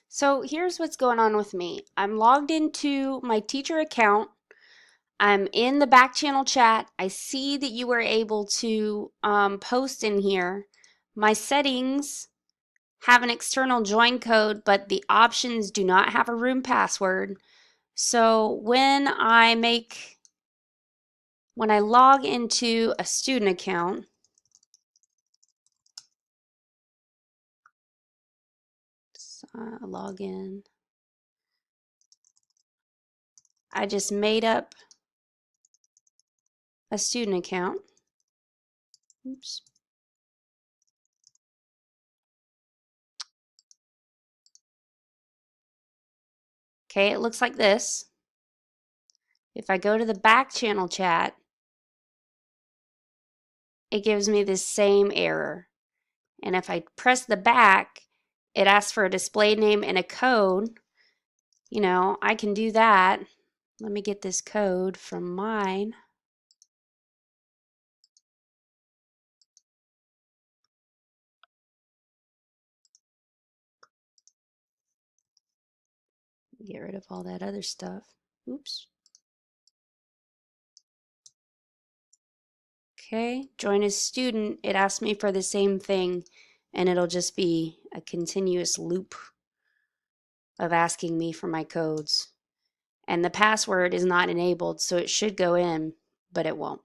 So here's what's going on with me. I'm logged into my teacher account. I'm in the back channel chat. I see that you were able to post in here. My settings have an external join code, but the options do not have a room password. So when I log into a student account, log in, I just made up a student account. Oops. Okay, it looks like this. If I go to the back channel chat, it gives me this same error. And if I press the back, it asks for a display name and a code. You know, I can do that. Let me get this code from mine. Get rid of all that other stuff. Oops. Okay, join as student. It asks me for the same thing, and it'll just be a continuous loop of asking me for my codes. And the password is not enabled, so it should go in, but it won't.